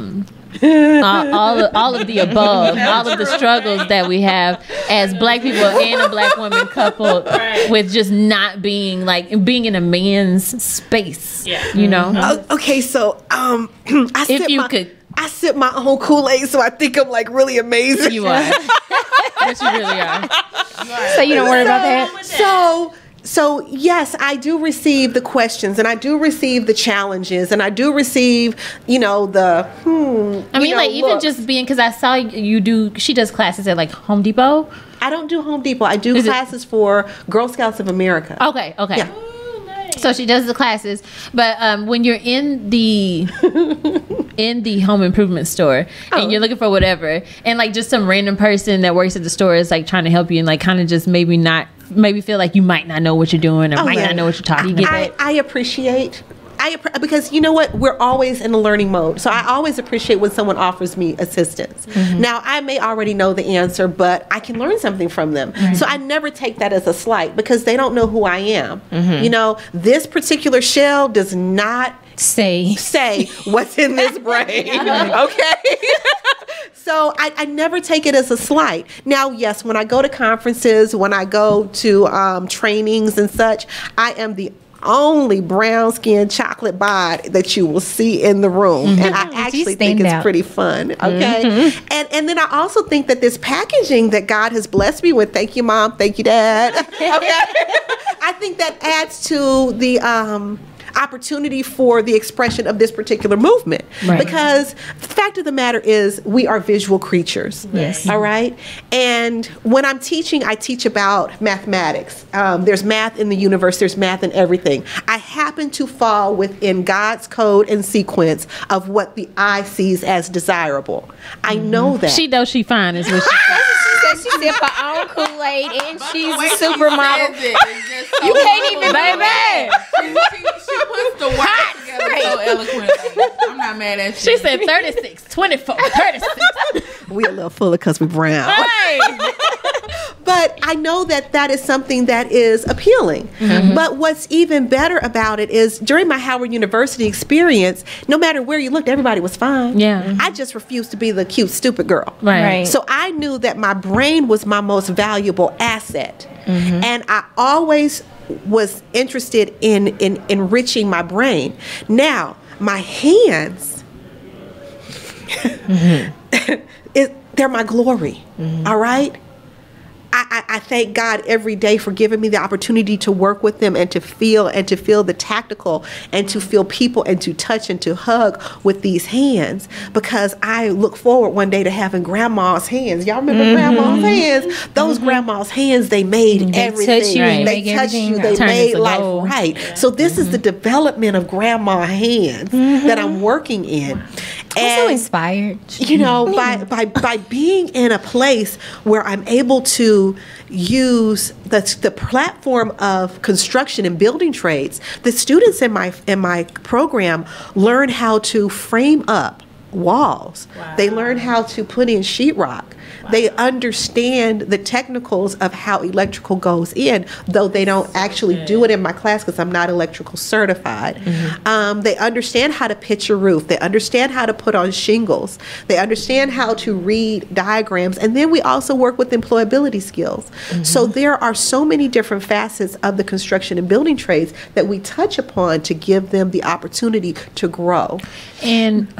of the above, all of the struggles that we have as Black people and a Black woman coupled with just not being like being in a man's space. You know. Okay, so I sip my own Kool-Aid, so I think I'm like really amazing. You are, but you really are. So you don't worry about that. So yes, I do receive the questions, and I do receive the challenges, and I do receive, you know, the I mean, like, even just being, because I saw you do. She does classes at like Home Depot. I don't do Home Depot. I do classes for Girl Scouts of America. Okay. Yeah. So she does the classes, but when you're in the home improvement store and you're looking for whatever, and like just some random person that works at the store is like trying to help you, and like kind of just maybe feel like you might not know what you're doing or might not know what you're talking about. I appreciate. Because you know what, we're always in a learning mode, so I always appreciate when someone offers me assistance. Now I may already know the answer, but I can learn something from them. So I never take that as a slight, because they don't know who I am. You know, this particular shell does not say what's in this brain. Okay. So I never take it as a slight. Now, yes, when I go to conferences, when I go to trainings and such, I am the only brown skinned chocolate bod that you will see in the room. And I actually think it's pretty fun. Okay. And then I also think that this packaging that God has blessed me with, thank you, Mom, thank you, Dad. Okay. I think that adds to the opportunity for the expression of this particular movement. Because the fact of the matter is, we are visual creatures. Yes. All right. And when I'm teaching, I teach about mathematics. There's math in the universe. There's math in everything. I happen to fall within God's code and sequence of what the eye sees as desirable. I know that. She knows she fine is what she said. She sipped her own Kool-Aid and she's a supermodel. You can't even, baby. She puts the words together so eloquently. I'm not mad at you. She said 36, 24, 36. We a little fuller because we brown. But I know that that is something that is appealing. But what's even better about it is, during my Howard University experience, no matter where you looked, everybody was fine. I just refused to be the cute, stupid girl. So I knew that my brain was my most valuable asset. And I always was interested in enriching my brain. Now, my hands, they're my glory. All right? I thank God every day for giving me the opportunity to work with them and to feel the tactical and to feel people and to touch and to hug with these hands, because I look forward one day to having grandma's hands. Y'all remember grandma's hands? Those grandma's hands, they made everything. Touch you, they touched you. They made life right. So this is the development of grandma hands that I'm working in. I'm so inspired. You know, by being in a place where I'm able to use the platform of construction and building trades, the students in my program learn how to frame up walls. They learn how to put in sheetrock. They understand the technicals of how electrical goes in, though they don't actually do it in my class because I'm not electrical certified. They understand how to pitch a roof. They understand how to put on shingles. They understand how to read diagrams. And then we also work with employability skills. So there are so many different facets of the construction and building trades that we touch upon to give them the opportunity to grow. And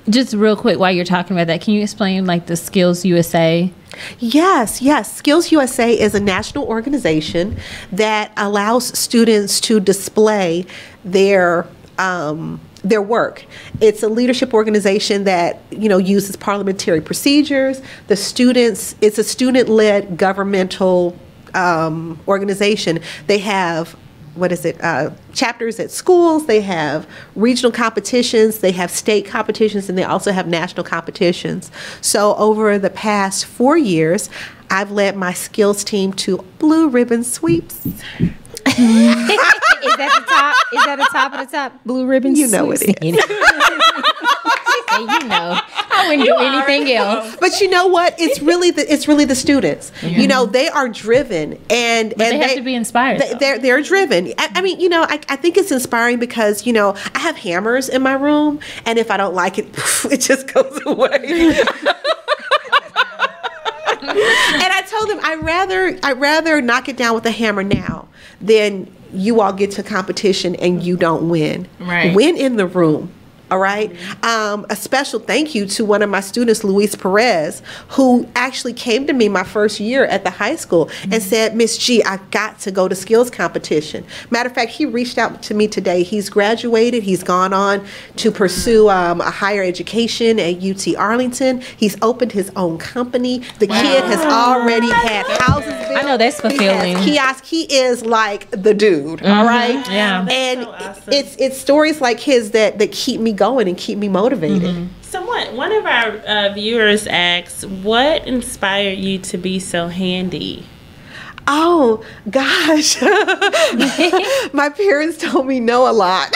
just real quick, while you're talking about that, can you explain like the Skills USA? Yes. Skills USA is a national organization that allows students to display their work. It's a leadership organization that, you know, uses parliamentary procedures. It's a student-led governmental organization. They have chapters at schools, they have regional competitions, they have state competitions, and they also have national competitions. So over the past 4 years, I've led my skills team to blue ribbon sweeps. Is that the top? Is that the top of the top? Blue ribbon? You know it is. You know, I wouldn't do anything else. But you know what? It's really the students. Mm-hmm. You know, they are driven, and they have to be inspired. They're driven. I mean, you know, I think it's inspiring because, you know, I have hammers in my room, and if I don't like it, it just goes away. And I told them I'd rather knock it down with a hammer now than you all get to competition and you don't win. Right. Win in the room. All right. A special thank you to one of my students, Luis Perez, who actually came to me my first year at the high school and said, Miss G, I got to go to skills competition. Matter of fact, he reached out to me today. He's graduated. He's gone on to pursue a higher education at UT Arlington. He's opened his own company. The kid has already had houses built. I know that's fulfilling. He has kiosks. He is like the dude. All right. Yeah. And so awesome. it's stories like his that keep me going and keep me motivated. Somewhat. One of our viewers asks, "What inspired you to be so handy?" Oh gosh, my parents told me no a lot.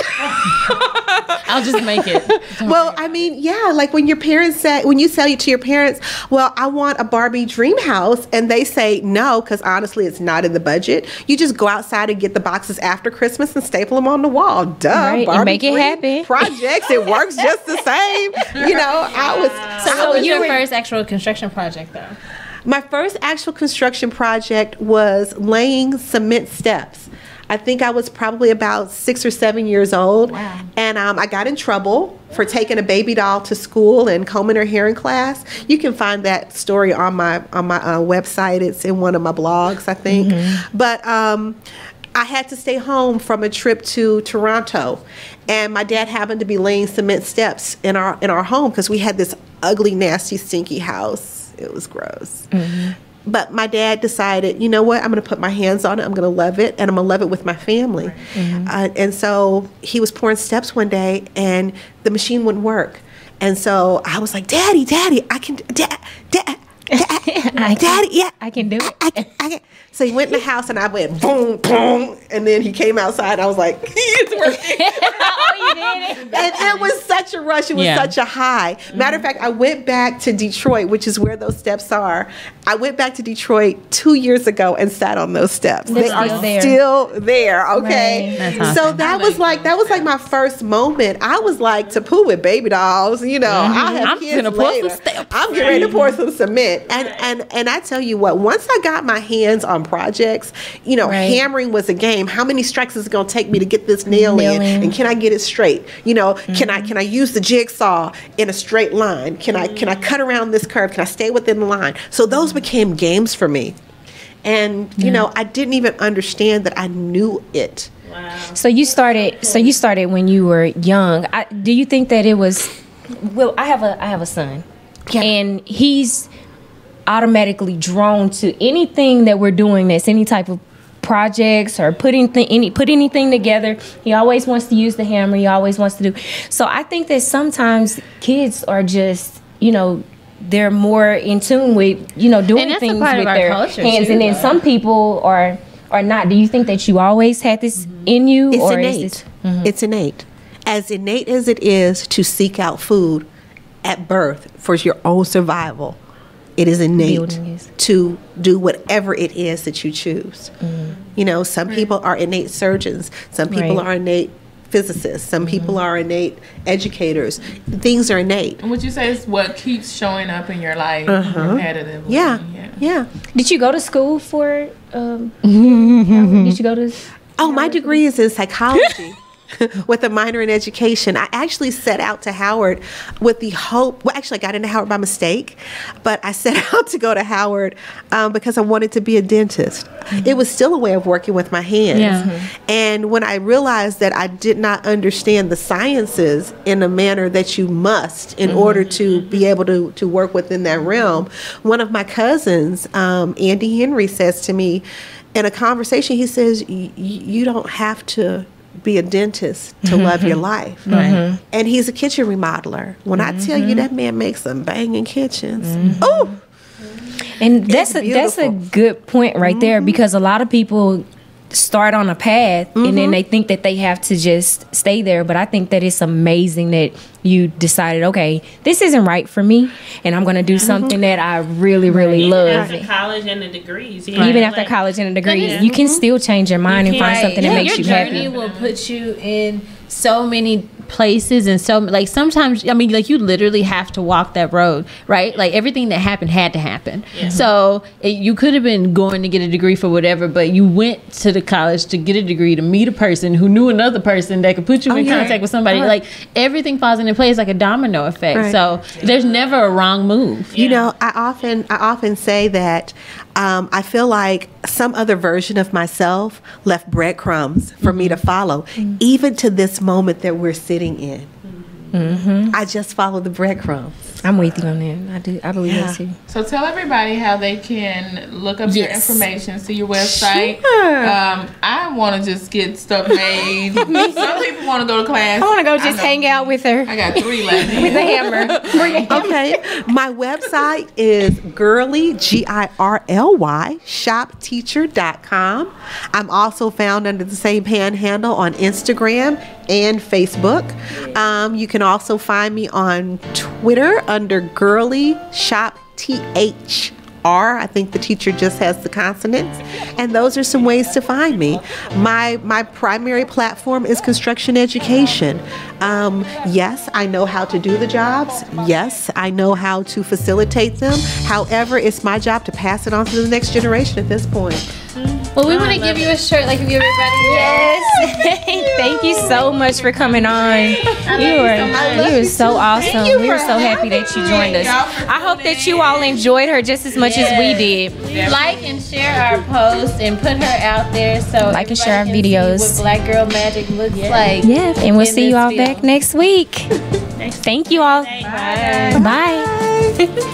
I'll just make it. Well, I mean, yeah, like when your parents say, when you say to your parents, well, I want a Barbie dream house, and they say no, because honestly, it's not in the budget. You just go outside and get the boxes after Christmas and staple them on the wall. Duh, right, Barbie and make it dream happen. projects, it works just the same. You know, What was your first actual construction project, though? My first actual construction project was laying cement steps. I think I was probably about 6 or 7 years old. Wow. And I got in trouble for taking a baby doll to school and combing her hair in class. You can find that story on my website. It's in one of my blogs, I think. But I had to stay home from a trip to Toronto, and my dad happened to be laying cement steps in our home because we had this ugly, nasty, stinky house. It was gross. But my dad decided, you know what, I'm going to put my hands on it. I'm going to love it, and I'm going to love it with my family. And so he was pouring steps one day, and the machine wouldn't work. And so I was like, Daddy, I can, Daddy, yeah, I can do it. I can. So he went in the house, and I went boom, boom, and then he came outside. And I was like, it's working. Oh, you did it. And it was such a rush. It was such a high. Matter of fact, I went back to Detroit, which is where those steps are. I went back to Detroit 2 years ago and sat on those steps. They are still there. Okay. Right. That's So awesome. that was like my first moment. I was like Tapu with baby dolls. You know, I'll have I'm kids gonna pour later. some steps. I'm getting ready to pour some cement. And I tell you what, once I got my hands on projects, you know, hammering was a game. How many strikes is it going to take me to get this nail in? And can I get it straight? You know, can I use the jigsaw in a straight line? Can I cut around this curve? Can I stay within the line? So those became games for me. And, you know, I didn't even understand that I knew it. Wow. So you started when you were young. Do you think that it was? Well, I have a son, and he's automatically drawn to anything that we're doing that's any type of projects or put anything together. He always wants to use the hammer. He always wants to do. So I think that sometimes kids are just, you know, they're more in tune with, you know, doing things with their hands, and then some people are not. Do you think that you always had this in you? It's or innate. Is this, It's innate. As innate as it is to seek out food at birth for your own survival, it is innate to do whatever it is that you choose. You know, some people are innate surgeons. Some people are innate physicists. Some people are innate educators. Things are innate. And would you say is what keeps showing up in your life repetitively? Yeah. Did you go to school for? Did you go to? Oh, my degree is in psychology. With a minor in education. I actually set out to Howard with the hope, well, actually I got into Howard by mistake, but I set out to go to Howard because I wanted to be a dentist. It was still a way of working with my hands. And when I realized that I did not understand the sciences in a manner that you must in order to be able to work within that realm, one of my cousins, Andy Henry, says to me in a conversation, he says, you don't have to be a dentist to love your life. And he's a kitchen remodeler. When I tell you that man makes some banging kitchens. Oh, and that's a good point right there, because a lot of people start on a path and then they think that they have to just stay there. But I think that it's amazing that you decided, okay, this isn't right for me, and I'm going to do something that I really, really love. Even after college and the degrees. Even after college and the degrees, you can still change your mind and find something that makes you happy. Your journey will put you in so many places, and so like sometimes, I mean, like you literally have to walk that road, right? Like everything that happened had to happen. So you could have been going to get a degree for whatever, but you went to the college to get a degree to meet a person who knew another person that could put you in contact with somebody. Like everything falls into place like a domino effect. So there's never a wrong move. You know, I often say that I feel like some other version of myself left breadcrumbs for me to follow, even to this moment that we're sitting in. I just follow the breadcrumbs. I'm with you on that. I believe that too. So tell everybody how they can look up your information, see your website. I want to just get stuff made. Some people want to go to class. I want to go just hang out with her. I got 3 left. With a hammer. Okay. My website is Girly, Girly, shopteacher.com. I'm also found under the same handle on Instagram and Facebook. You can also find me on Twitter under Girly Shop THR. I think the teacher just has the consonants. And those are some ways to find me. My primary platform is construction education. Yes, I know how to do the jobs. Yes, I know how to facilitate them. However, it's my job to pass it on to the next generation at this point. Well, we want to give you a shirt like you give everybody. Yes. Thank you so much for coming on. You were so awesome. We were so happy that you joined us. I hope that you all enjoyed her just as much as we did. Like and share our posts and put her out there so like and share our videos. What Black Girl Magic looks like. Yeah, and we'll see you all back next week. Thank you all. Bye. Bye.